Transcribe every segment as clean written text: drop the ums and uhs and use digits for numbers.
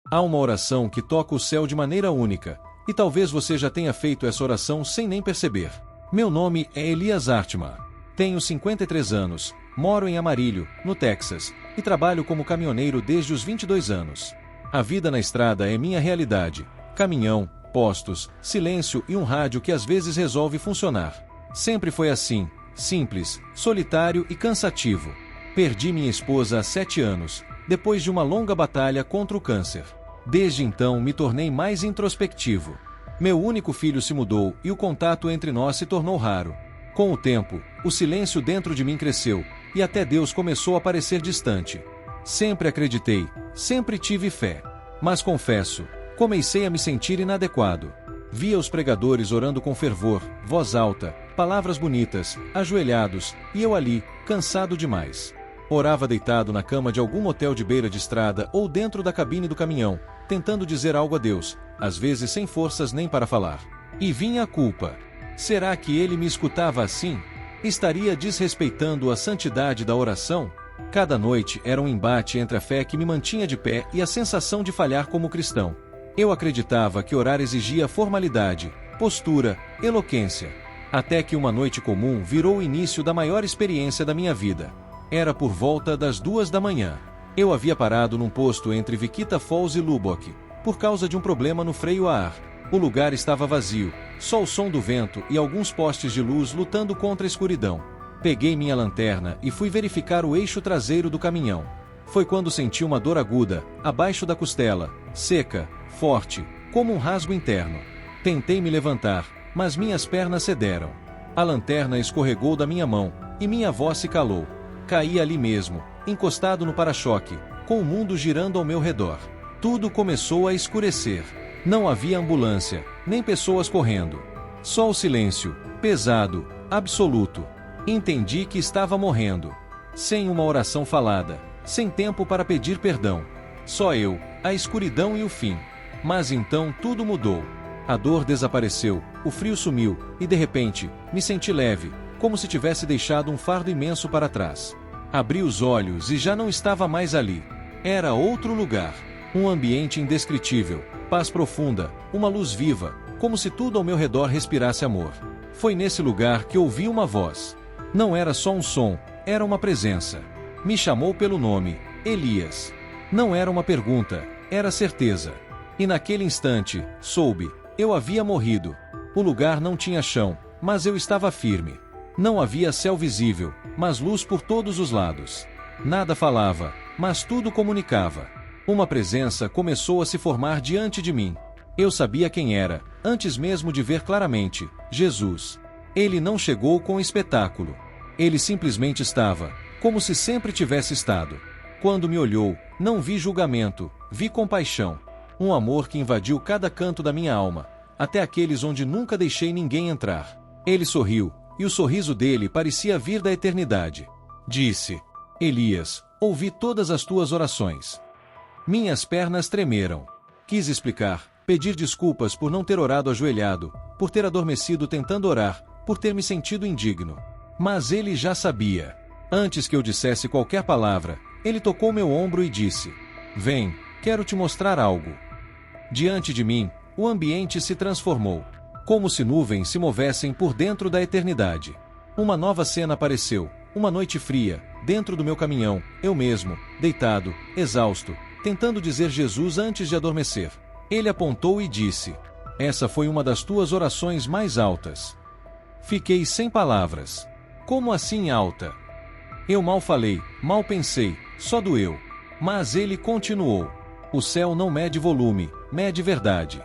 Há uma oração que toca o céu de maneira única, e talvez você já tenha feito essa oração sem nem perceber. Meu nome é Elias Artman. Tenho 53 anos, moro em Amarillo, no Texas, e trabalho como caminhoneiro desde os 22 anos. A vida na estrada é minha realidade. Caminhão, postos, silêncio e um rádio que às vezes resolve funcionar. Sempre foi assim, simples, solitário e cansativo. Perdi minha esposa há 7 anos, depois de uma longa batalha contra o câncer. Desde então me tornei mais introspectivo. Meu único filho se mudou e o contato entre nós se tornou raro. Com o tempo, o silêncio dentro de mim cresceu, e até Deus começou a parecer distante. Sempre acreditei, sempre tive fé. Mas confesso, comecei a me sentir inadequado. Via os pregadores orando com fervor, voz alta, palavras bonitas, ajoelhados, e eu ali, cansado demais. Orava deitado na cama de algum motel de beira de estrada ou dentro da cabine do caminhão, tentando dizer algo a Deus, às vezes sem forças nem para falar. E vinha a culpa. Será que ele me escutava assim? Estaria desrespeitando a santidade da oração? Cada noite era um embate entre a fé que me mantinha de pé e a sensação de falhar como cristão. Eu acreditava que orar exigia formalidade, postura, eloquência. Até que uma noite comum virou o início da maior experiência da minha vida. Era por volta das 2 da manhã. Eu havia parado num posto entre Wichita Falls e Lubbock, por causa de um problema no freio a ar. O lugar estava vazio, só o som do vento e alguns postes de luz lutando contra a escuridão. Peguei minha lanterna e fui verificar o eixo traseiro do caminhão. Foi quando senti uma dor aguda, abaixo da costela, seca, forte, como um rasgo interno. Tentei me levantar, mas minhas pernas cederam. A lanterna escorregou da minha mão, e minha voz se calou. Caí ali mesmo, encostado no para-choque, com o mundo girando ao meu redor. Tudo começou a escurecer. Não havia ambulância, nem pessoas correndo. Só o silêncio, pesado, absoluto. Entendi que estava morrendo. Sem uma oração falada, sem tempo para pedir perdão. Só eu, a escuridão e o fim. Mas então tudo mudou. A dor desapareceu, o frio sumiu, e de repente, me senti leve, como se tivesse deixado um fardo imenso para trás. Abri os olhos e já não estava mais ali. Era outro lugar. Um ambiente indescritível, paz profunda, uma luz viva, como se tudo ao meu redor respirasse amor. Foi nesse lugar que ouvi uma voz. Não era só um som, era uma presença. Me chamou pelo nome, Elias. Não era uma pergunta, era certeza. E naquele instante, soube, eu havia morrido. O lugar não tinha chão, mas eu estava firme. Não havia céu visível, mas luz por todos os lados. Nada falava, mas tudo comunicava. Uma presença começou a se formar diante de mim. Eu sabia quem era, antes mesmo de ver claramente, Jesus. Ele não chegou com espetáculo. Ele simplesmente estava, como se sempre tivesse estado. Quando me olhou, não vi julgamento, vi compaixão. Um amor que invadiu cada canto da minha alma, até aqueles onde nunca deixei ninguém entrar. Ele sorriu, e o sorriso dele parecia vir da eternidade. Disse: Elias, ouvi todas as tuas orações. Minhas pernas tremeram. Quis explicar, pedir desculpas por não ter orado ajoelhado, por ter adormecido tentando orar, por ter me sentido indigno. Mas ele já sabia. Antes que eu dissesse qualquer palavra, ele tocou meu ombro e disse: Vem, quero te mostrar algo. Diante de mim, o ambiente se transformou. Como se nuvens se movessem por dentro da eternidade. Uma nova cena apareceu, uma noite fria, dentro do meu caminhão, eu mesmo, deitado, exausto, tentando dizer Jesus antes de adormecer. Ele apontou e disse: Essa foi uma das tuas orações mais altas. Fiquei sem palavras. Como assim alta? Eu mal falei, mal pensei, só doeu. Mas ele continuou: O céu não mede volume, mede verdade.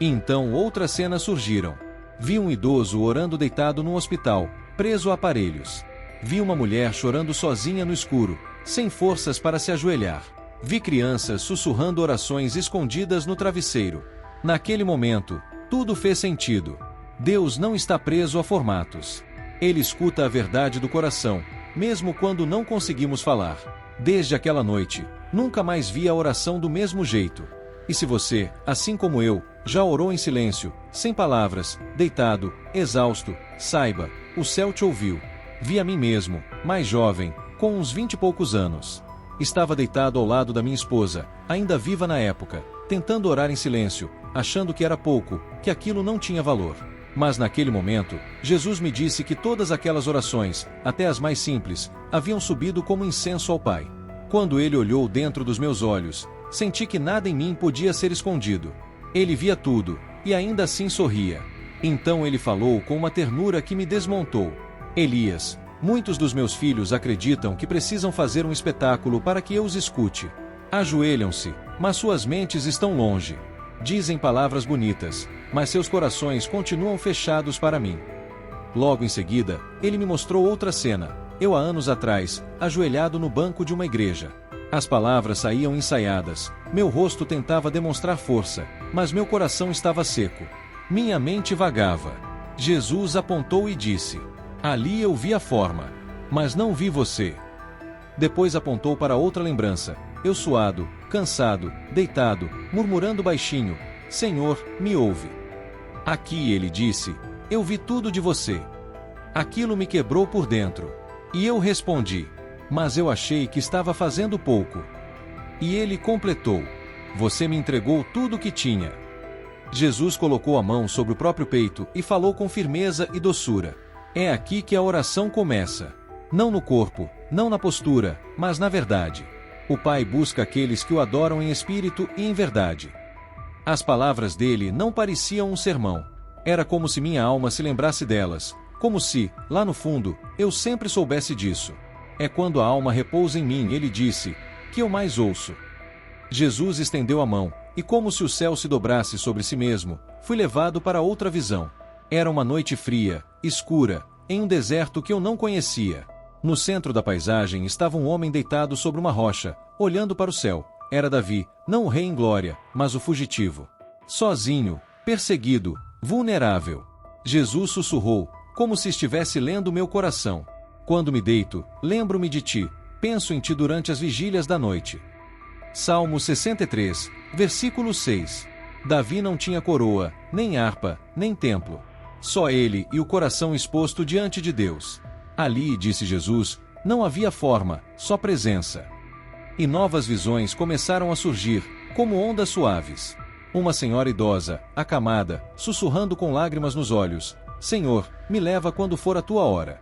E então outras cenas surgiram. Vi um idoso orando deitado num hospital, preso a aparelhos. Vi uma mulher chorando sozinha no escuro, sem forças para se ajoelhar. Vi crianças sussurrando orações escondidas no travesseiro. Naquele momento, tudo fez sentido. Deus não está preso a formatos. Ele escuta a verdade do coração, mesmo quando não conseguimos falar. Desde aquela noite, nunca mais vi a oração do mesmo jeito. E se você, assim como eu, já orou em silêncio, sem palavras, deitado, exausto, saiba, o céu te ouviu. Vi a mim mesmo, mais jovem, com uns 20 e poucos anos. Estava deitado ao lado da minha esposa, ainda viva na época, tentando orar em silêncio, achando que era pouco, que aquilo não tinha valor. Mas naquele momento, Jesus me disse que todas aquelas orações, até as mais simples, haviam subido como incenso ao Pai. Quando ele olhou dentro dos meus olhos, senti que nada em mim podia ser escondido. Ele via tudo, e ainda assim sorria. Então ele falou com uma ternura que me desmontou. Elias, muitos dos meus filhos acreditam que precisam fazer um espetáculo para que eu os escute. Ajoelham-se, mas suas mentes estão longe. Dizem palavras bonitas, mas seus corações continuam fechados para mim. Logo em seguida, ele me mostrou outra cena, eu há anos atrás, ajoelhado no banco de uma igreja. As palavras saíam ensaiadas, meu rosto tentava demonstrar força, mas meu coração estava seco. Minha mente vagava. Jesus apontou e disse: ali eu vi a forma, mas não vi você. Depois apontou para outra lembrança, eu suado, cansado, deitado, murmurando baixinho: Senhor, me ouve. Aqui ele disse: eu vi tudo de você. Aquilo me quebrou por dentro. E eu respondi: mas eu achei que estava fazendo pouco. E ele completou: você me entregou tudo o que tinha. Jesus colocou a mão sobre o próprio peito e falou com firmeza e doçura. É aqui que a oração começa. Não no corpo, não na postura, mas na verdade. O Pai busca aqueles que o adoram em espírito e em verdade. As palavras dele não pareciam um sermão. Era como se minha alma se lembrasse delas, como se, lá no fundo, eu sempre soubesse disso. É quando a alma repousa em mim, ele disse, que eu mais ouço. Jesus estendeu a mão, e como se o céu se dobrasse sobre si mesmo, fui levado para outra visão. Era uma noite fria, escura, em um deserto que eu não conhecia. No centro da paisagem estava um homem deitado sobre uma rocha, olhando para o céu. Era Davi, não o rei em glória, mas o fugitivo. Sozinho, perseguido, vulnerável. Jesus sussurrou, como se estivesse lendo meu coração. Quando me deito, lembro-me de ti, penso em ti durante as vigílias da noite. Salmo 63, versículo 6. Davi não tinha coroa, nem harpa, nem templo. Só ele e o coração exposto diante de Deus. Ali, disse Jesus, não havia forma, só presença. E novas visões começaram a surgir, como ondas suaves. Uma senhora idosa, acamada, sussurrando com lágrimas nos olhos, Senhor, me leva quando for a tua hora.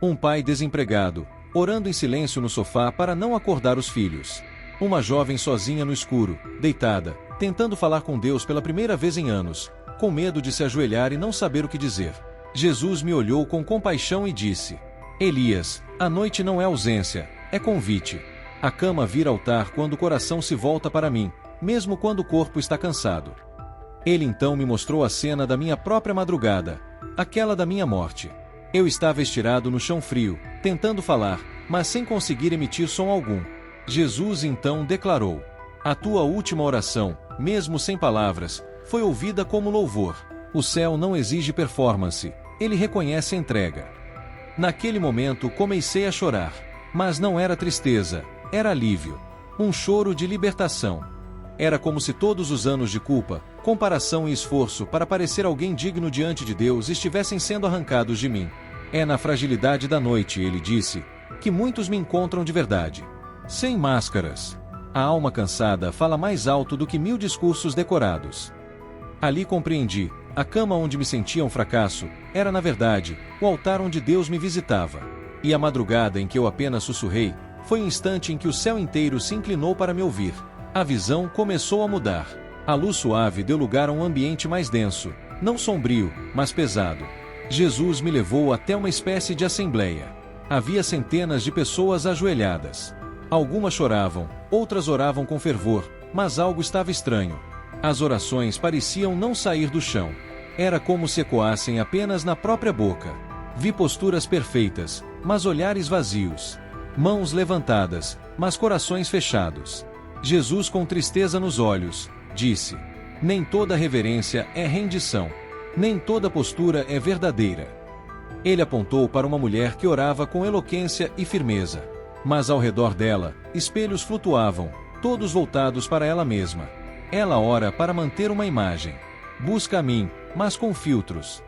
Um pai desempregado, orando em silêncio no sofá para não acordar os filhos. Uma jovem sozinha no escuro, deitada, tentando falar com Deus pela primeira vez em anos, com medo de se ajoelhar e não saber o que dizer. Jesus me olhou com compaixão e disse, Elias, a noite não é ausência, é convite. A cama vira altar quando o coração se volta para mim, mesmo quando o corpo está cansado. Ele então me mostrou a cena da minha própria madrugada, aquela da minha morte. Eu estava estirado no chão frio, tentando falar, mas sem conseguir emitir som algum. Jesus então declarou, a tua última oração, mesmo sem palavras, foi ouvida como louvor. O céu não exige performance, ele reconhece a entrega. Naquele momento comecei a chorar, mas não era tristeza, era alívio. Um choro de libertação. Era como se todos os anos de culpa, comparação e esforço para parecer alguém digno diante de Deus estivessem sendo arrancados de mim. É na fragilidade da noite, ele disse, que muitos me encontram de verdade. Sem máscaras. A alma cansada fala mais alto do que 1000 discursos decorados. Ali compreendi, a cama onde me sentia um fracasso, era na verdade, o altar onde Deus me visitava. E a madrugada em que eu apenas sussurrei, foi o instante em que o céu inteiro se inclinou para me ouvir. A visão começou a mudar. A luz suave deu lugar a um ambiente mais denso, não sombrio, mas pesado. Jesus me levou até uma espécie de assembleia. Havia centenas de pessoas ajoelhadas. Algumas choravam, outras oravam com fervor, mas algo estava estranho. As orações pareciam não sair do chão. Era como se ecoassem apenas na própria boca. Vi posturas perfeitas, mas olhares vazios. Mãos levantadas, mas corações fechados. Jesus, com tristeza nos olhos, disse, nem toda reverência é rendição. Nem toda postura é verdadeira. Ele apontou para uma mulher que orava com eloquência e firmeza. Mas ao redor dela, espelhos flutuavam, todos voltados para ela mesma. Ela ora para manter uma imagem. Busca a mim, mas com filtros.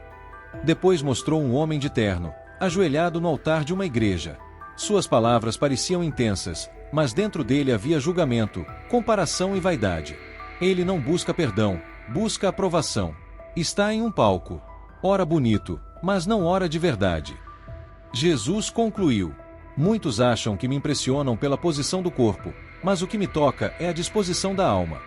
Depois mostrou um homem de terno, ajoelhado no altar de uma igreja. Suas palavras pareciam intensas, mas dentro dele havia julgamento, comparação e vaidade. Ele não busca perdão, busca aprovação. Está em um palco. Ora bonito, mas não ora de verdade. Jesus concluiu: muitos acham que me impressionam pela posição do corpo, mas o que me toca é a disposição da alma.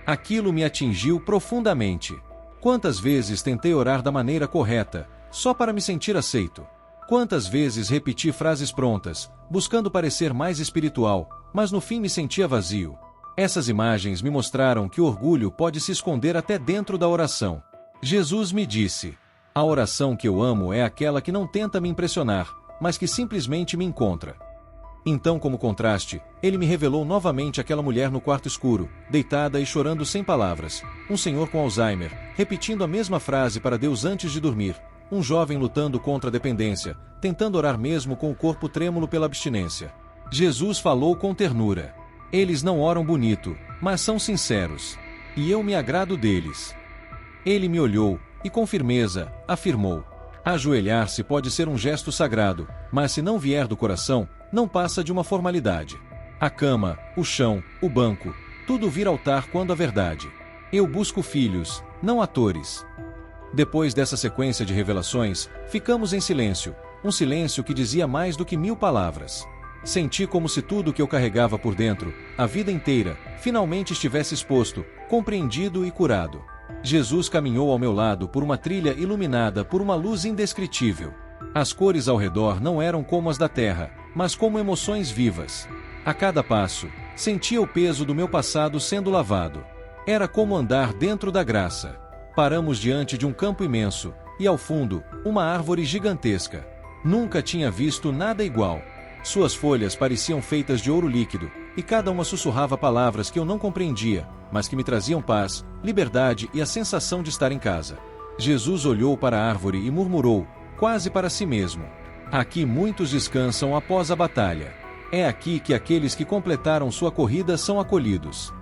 Aquilo me atingiu profundamente. Quantas vezes tentei orar da maneira correta, só para me sentir aceito? Quantas vezes repeti frases prontas, buscando parecer mais espiritual, mas no fim me sentia vazio? Essas imagens me mostraram que o orgulho pode se esconder até dentro da oração. Jesus me disse: a oração que eu amo é aquela que não tenta me impressionar, mas que simplesmente me encontra. Então, como contraste, ele me revelou novamente aquela mulher no quarto escuro, deitada e chorando sem palavras, um senhor com Alzheimer, repetindo a mesma frase para Deus antes de dormir, um jovem lutando contra a dependência, tentando orar mesmo com o corpo trêmulo pela abstinência. Jesus falou com ternura: eles não oram bonito, mas são sinceros. E eu me agrado deles. Ele me olhou, e com firmeza, afirmou: ajoelhar-se pode ser um gesto sagrado, mas se não vier do coração, não passa de uma formalidade. A cama, o chão, o banco, tudo vira altar quando a verdade. Eu busco filhos, não atores. Depois dessa sequência de revelações, ficamos em silêncio, um silêncio que dizia mais do que 1000 palavras. Senti como se tudo que eu carregava por dentro, a vida inteira, finalmente estivesse exposto, compreendido e curado. Jesus caminhou ao meu lado por uma trilha iluminada por uma luz indescritível. As cores ao redor não eram como as da terra, mas como emoções vivas. A cada passo, sentia o peso do meu passado sendo lavado. Era como andar dentro da graça. Paramos diante de um campo imenso, e ao fundo, uma árvore gigantesca. Nunca tinha visto nada igual. Suas folhas pareciam feitas de ouro líquido, e cada uma sussurrava palavras que eu não compreendia, mas que me traziam paz, liberdade e a sensação de estar em casa. Jesus olhou para a árvore e murmurou, quase para si mesmo: aqui muitos descansam após a batalha. É aqui que aqueles que completaram sua corrida são acolhidos.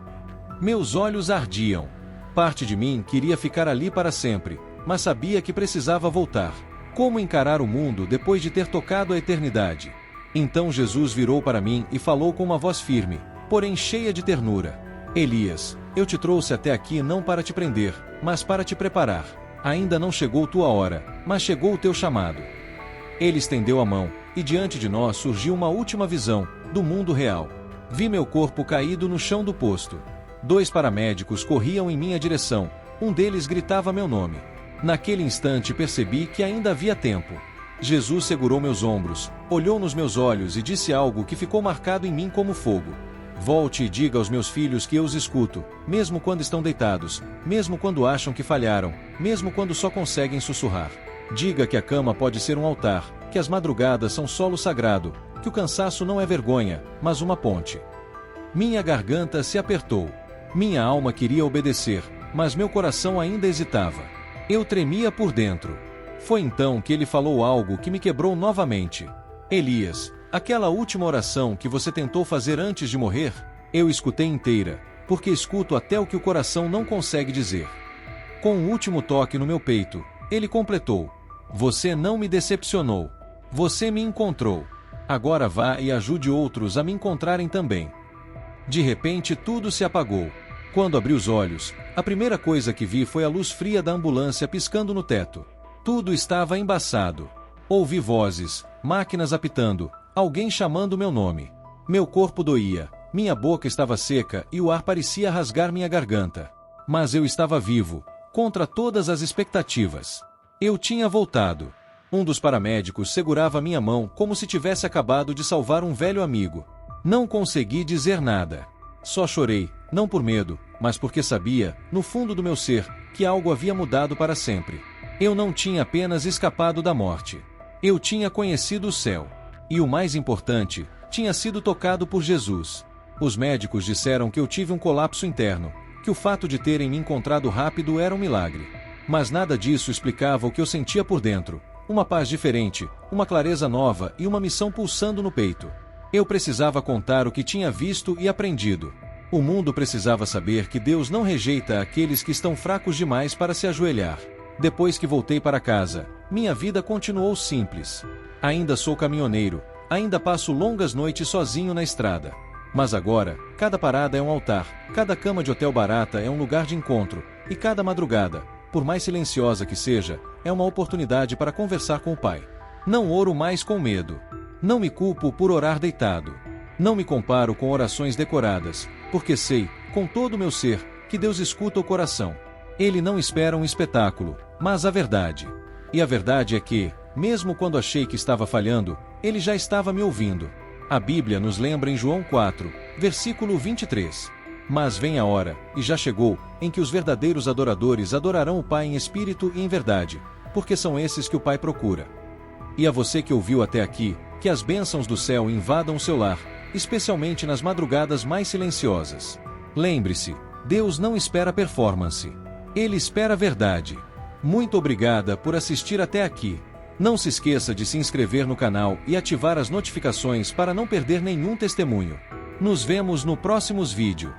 Meus olhos ardiam. Parte de mim queria ficar ali para sempre, mas sabia que precisava voltar. Como encarar o mundo depois de ter tocado a eternidade? Então Jesus virou para mim e falou com uma voz firme, porém cheia de ternura: Elias, eu te trouxe até aqui não para te prender, mas para te preparar. Ainda não chegou tua hora, mas chegou o teu chamado. Ele estendeu a mão, e diante de nós surgiu uma última visão, do mundo real. Vi meu corpo caído no chão do posto. 2 paramédicos corriam em minha direção, um deles gritava meu nome. Naquele instante percebi que ainda havia tempo. Jesus segurou meus ombros, olhou nos meus olhos e disse algo que ficou marcado em mim como fogo: volte e diga aos meus filhos que eu os escuto, mesmo quando estão deitados, mesmo quando acham que falharam, mesmo quando só conseguem sussurrar. Diga que a cama pode ser um altar, que as madrugadas são solo sagrado, que o cansaço não é vergonha, mas uma ponte. Minha garganta se apertou. Minha alma queria obedecer, mas meu coração ainda hesitava. Eu tremia por dentro. Foi então que ele falou algo que me quebrou novamente: Elias, aquela última oração que você tentou fazer antes de morrer, eu escutei inteira, porque escuto até o que o coração não consegue dizer. Com um último toque no meu peito, ele completou: você não me decepcionou. Você me encontrou. Agora vá e ajude outros a me encontrarem também. De repente tudo se apagou. Quando abri os olhos, a primeira coisa que vi foi a luz fria da ambulância piscando no teto. Tudo estava embaçado. Ouvi vozes, máquinas apitando, alguém chamando meu nome. Meu corpo doía, minha boca estava seca e o ar parecia rasgar minha garganta. Mas eu estava vivo, contra todas as expectativas. Eu tinha voltado. Um dos paramédicos segurava minha mão como se tivesse acabado de salvar um velho amigo. Não consegui dizer nada. Só chorei, não por medo, mas porque sabia, no fundo do meu ser, que algo havia mudado para sempre. Eu não tinha apenas escapado da morte. Eu tinha conhecido o céu. E o mais importante, tinha sido tocado por Jesus. Os médicos disseram que eu tive um colapso interno, que o fato de terem me encontrado rápido era um milagre. Mas nada disso explicava o que eu sentia por dentro. Uma paz diferente, uma clareza nova e uma missão pulsando no peito. Eu precisava contar o que tinha visto e aprendido. O mundo precisava saber que Deus não rejeita aqueles que estão fracos demais para se ajoelhar. Depois que voltei para casa, minha vida continuou simples. Ainda sou caminhoneiro, ainda passo longas noites sozinho na estrada. Mas agora, cada parada é um altar, cada cama de hotel barata é um lugar de encontro, e cada madrugada, por mais silenciosa que seja, é uma oportunidade para conversar com o Pai. Não oro mais com medo. Não me culpo por orar deitado. Não me comparo com orações decoradas, porque sei, com todo o meu ser, que Deus escuta o coração. Ele não espera um espetáculo, mas a verdade. E a verdade é que, mesmo quando achei que estava falhando, Ele já estava me ouvindo. A Bíblia nos lembra em João 4, versículo 23. Mas vem a hora, e já chegou, em que os verdadeiros adoradores adorarão o Pai em espírito e em verdade, porque são esses que o Pai procura. E a você que ouviu até aqui, que as bênçãos do céu invadam o seu lar, especialmente nas madrugadas mais silenciosas. Lembre-se, Deus não espera performance. Ele espera a verdade. Muito obrigada por assistir até aqui. Não se esqueça de se inscrever no canal e ativar as notificações para não perder nenhum testemunho. Nos vemos no próximo vídeo.